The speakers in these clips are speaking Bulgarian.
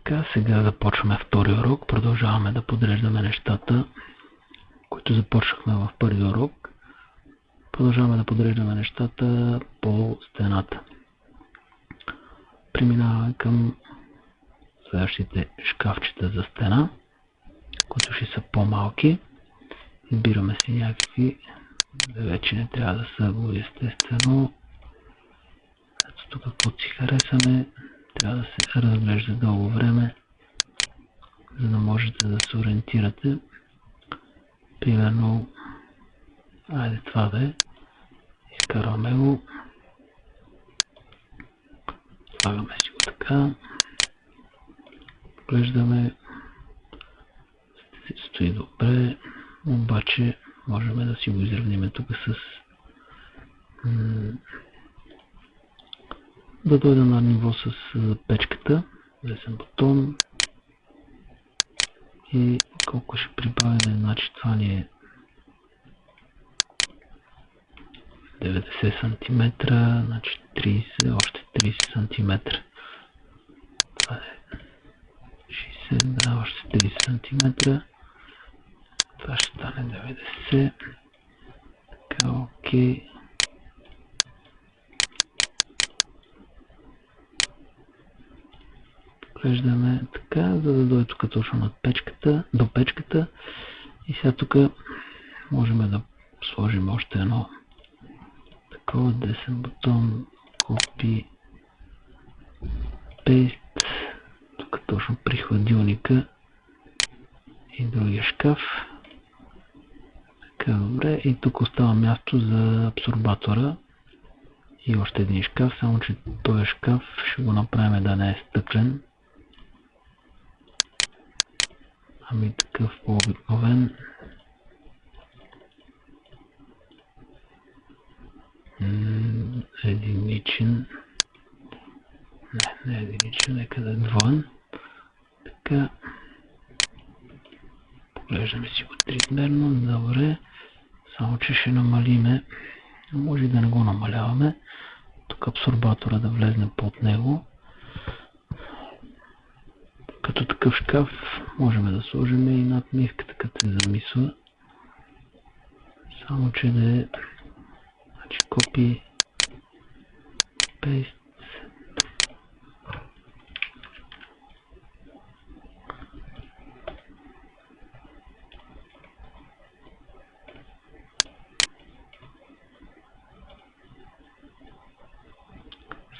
Така, сега започваме втори урок. Продължаваме да подреждаме нещата, които започнахме в първи урок. Продължаваме да подреждаме нещата по стената. Преминаваме към следващите шкафчета за стена, които ще са по-малки. Избираме си някакви, вече не трябва да са естествено. Ето тук, каквото си харесаме, трябва да се разглежда дълго време, за да можете да се ориентирате. Примерно, айде това да е. Изкарваме го. Слагаме си го така. Поглеждаме. Стои добре. Обаче можем да си го изравним тук с да дойда на ниво с печката. Лесен бутон. И колко ще прибавим, значи това ни е 90 см, значи 30, още 30 см. Това е 60, да, още 30 см. Това ще стане 90. Така, окей. Поглеждаме така, за да дойде тук точно над печката, до печката. И сега тук можем да сложим още едно такова, десен бутон, Copy, Paste, тук точно при хладилника и другия шкаф. Така, добре, и тук остава място за абсорбатора и още един шкаф, само че този шкаф ще го направим да не е стъклен, ами такъв по-обикновен. Единичен. Не единичен, нека да е двоен. Така. Поглеждаме си го триизмерно. Добре. Само че ще намалиме. Може да не го намаляваме. Тук абсорбатора да влезне под него. Като такъв шкаф можем да сложим и надмивката, като се замисва. Само че да е Copy, Paste.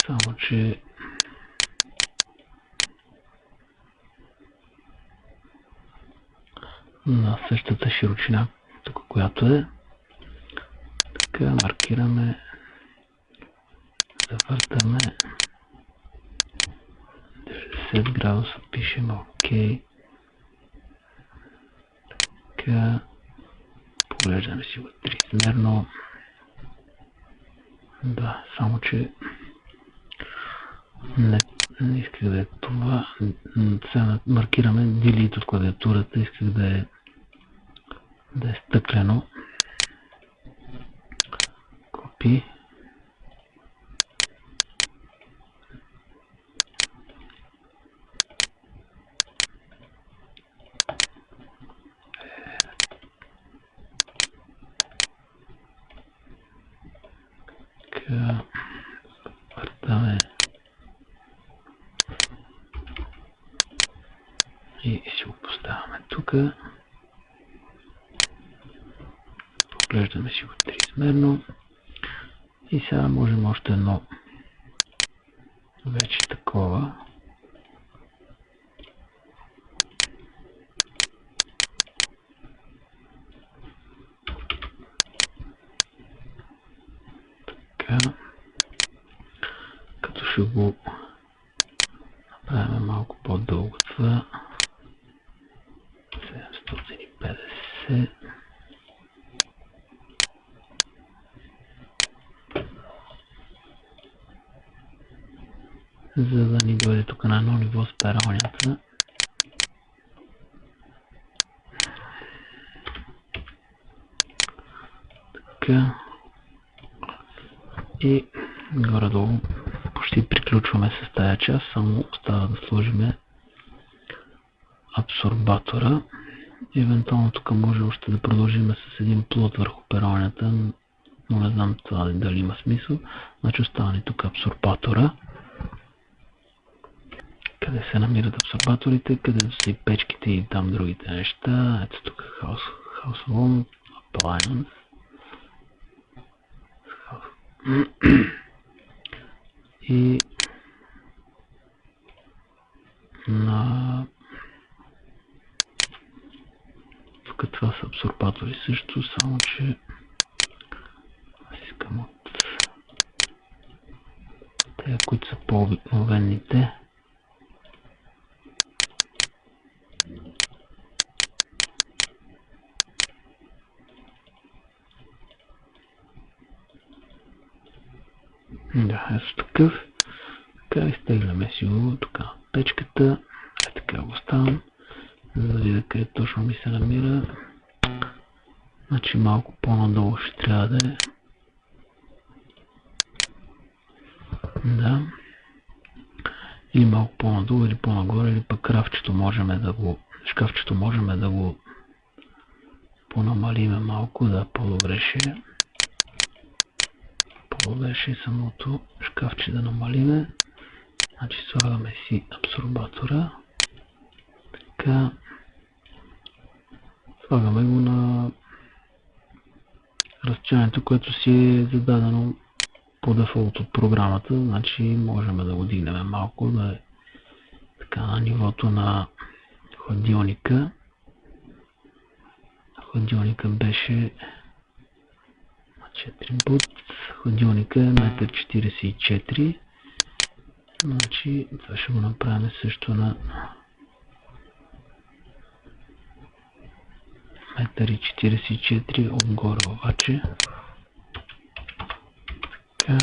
Само че на същата широчина, тук която е. Така, маркираме, завъртаме 90 градуса, пишем OK. Така, поглеждаме си го триизмерно. Да, само че не исках да е това. Сега маркираме Delete от клавиатурата, исках да е стъклено. Copy. Така, въртаме и си го поставяме тук. Поглеждаме си го триизмерно. И сега можем още едно вече такова. Така. Като ще го направим малко по-дълго това. 750. За да ни дойде тук на едно ниво с пералнята. Така. И горе-долу почти приключваме с тая част, само остава да сложим абсорбатора. Евентуално тук може още да продължим с един плот върху пералнята, но не знам това дали има смисъл. Значи остава ни тук абсорбатора. Къде се намират абсорбаторите, където са и печките и там другите неща. Ето тук Household Appliance. И на тук това са абсорбатори също, само че аз искам от тези, които са по-обикновените. Да, ето такъв. Така изтегляме си го тук на печката. Така го оставам, за да видя къде точно ми се намира. Значи малко по-надолу ще трябва да е. Да. Или малко по-надолу, или по-нагоре, или пък шкафчето можем да го понамалиме малко, да по-добре ще. По-добре ще самото шкафче да намалиме. Значи слагаме си абсорбатора. Така. Слагаме го на разстоянието, което си е зададено по дефолт от програмата. Значи можем да го дигнем малко, да е така на нивото на хладилника. Хладилника беше 4 бут. Хладилника е 1,44 м. Значи това ще го направим също на 1,44 м отгоре обаче. Така.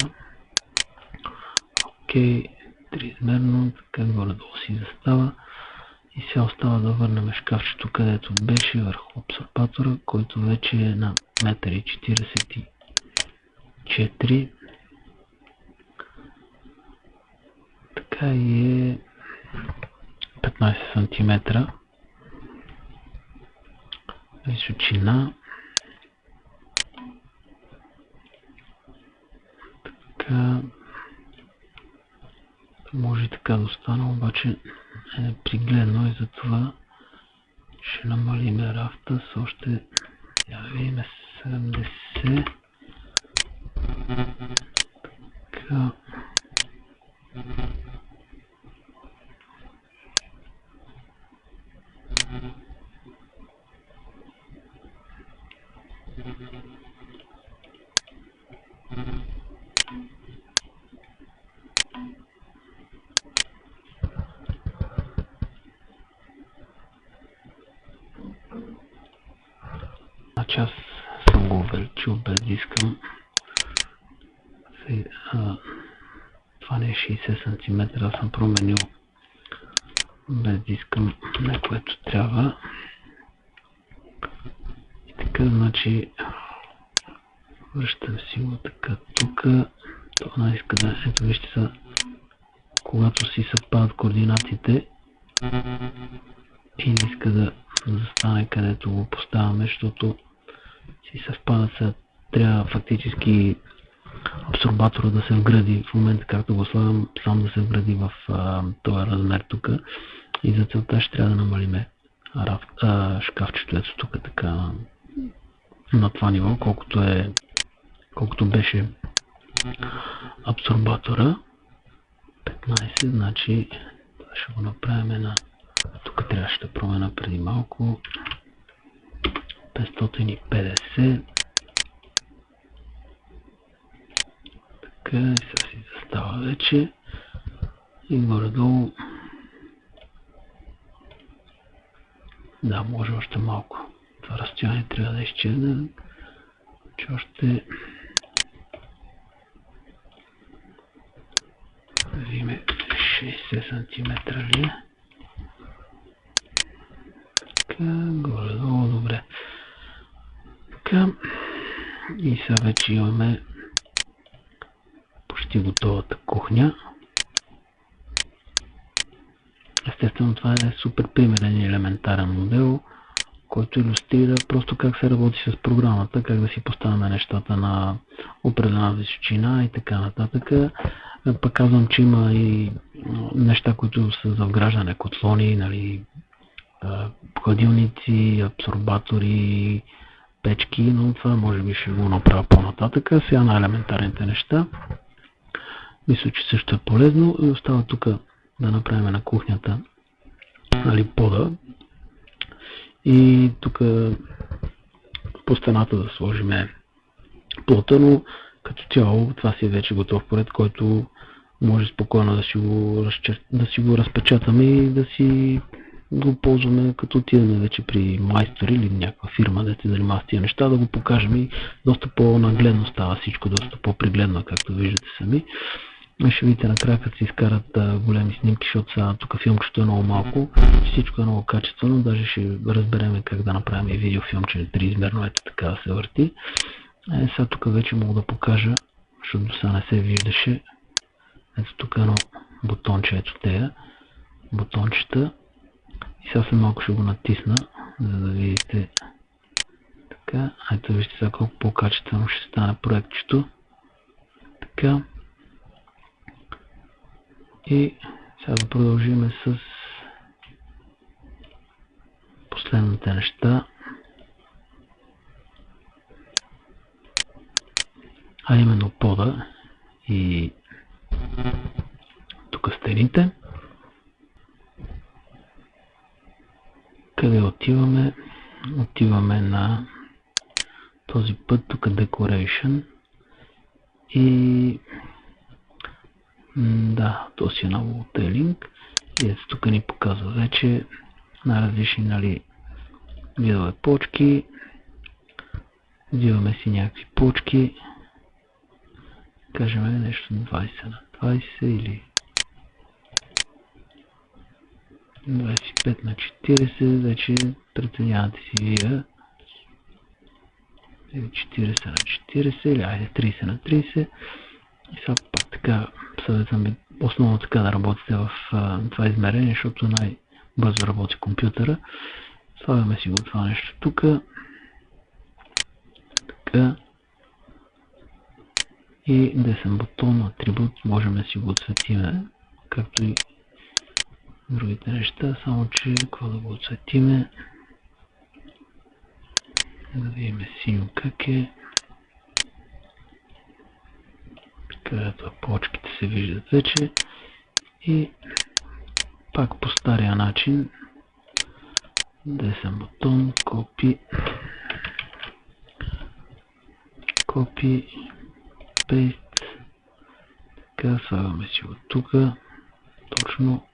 Окей, триизмерно, така горе-долу си застава. И сега остава да върнем шкафчето, където беше върху абсорбатора, който вече е на 1,44 м. Така и е 15 см височина. Така може и така да остане, обаче е пригледно и затова ще намалим рафта с още, да видим, 70. Така. Значи аз съм го увеличил без да искам. Това не е 60 см, аз съм променил без да искам на което трябва. И така, значи връщам си го така тук. Това иска да, ето вижте са, когато си съвпадат координатите и не иска да застане където го поставяме, защото си съвпадат, трябва фактически абсорбатора да се вгради в момента, както го слагам, сам да се вгради в този размер тук, и за целта ще трябва да намалиме шкафчето ето тук така на това ниво, колкото беше абсорбатора. 15, значи това ще го направим на, тук трябваше да променя преди малко, 550. Така, и сега си застава вече и горе-долу. Да, може още малко. Това разстояние трябва да изчезне, че още взиме 60 см ли? Така, горе-долу, добре. Така, и сега вече имаме почти готовата кухня. естествено това е супер примерен и елементарен модел, който илюстрира просто как се работи с програмата, как да си поставяме нещата на определена височина и така нататък. Пък казвам, че има и неща, които са за вграждане, котлони, нали, хладилници, абсорбатори, печки, но това може би ще го направя по-нататък. Сега на елементарните неща. Мисля, че също е полезно и остава тук да направим на кухнята, нали, пода. И тук по стената да сложим плота, но като цяло това си е вече готов поред, който може спокойно да си го разпечатаме и да си го ползваме, като отидем вече при майстор или някаква фирма, да се занимава с тия неща, да го покажем и доста по-нагледно става всичко, доста по-пригледно, както виждате сами. Ще видите накрая, като се изкарат големи снимки, защото сега тук филмчето е много малко, всичко е много качествено, даже ще разберем как да направим и видеофилмче триизмерно, ето така да се върти. Сега тук вече мога да покажа, защото до сега не се виждаше. Ето тук едно бутонче, ето тея бутончета. И сега след малко ще го натисна, за да видите така. Ето вижте сега колко по-качествено ще стане проектчето. Така. И сега да продължим с последните неща. А именно пода и тук стените. Къде отиваме? Отиваме на този път, тук Decoration и да, този е ново тейлинг и ето тук ни показва вече на различни, нали, видове почки. Взимаме си някакви почки, кажем нещо 20 на 20 или 25 на 40, вече преценявате си вие, 40 на 40 или айде 30 на 30. И сега пак така съветвам ви основно така да работите в това измерение, защото най-бързо работи компютъра. Слагаме си го това нещо тук. Така. И десен бутон, атрибут, можем да си го отсветиме, както и другите неща, само че какво да го отсветиме. Да видим синьо как е. Където почките се виждат вече. И пак по стария начин. Десен бутон, копи, пейст. Така, слагаме си от тук. Точно.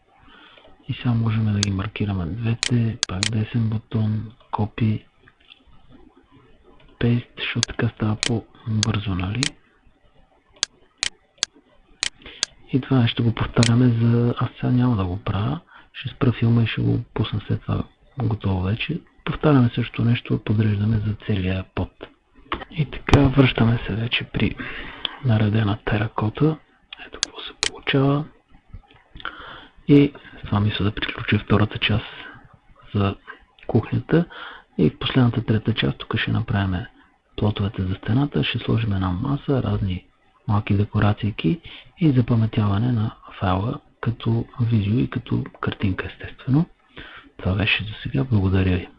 И сега можем да ги маркираме двете. Пак десен бутон, копи, пейст, защото така става по-бързо, нали? И това ще го повтаряме за... Аз сега няма да го правя. Ще спра филма и ще го пусна след това готово вече. Повтаряме също нещо, подреждаме за целия под. И така, връщаме се вече при наредена теракота. Ето какво се получава. И с това мисля да приключи втората част за кухнята. И в последната трета част тук ще направим плотовете за стената. Ще сложим една маса, разни малки декорации и запаметяване на файла като видео и като картинка, естествено. Това беше за сега. Благодаря ви.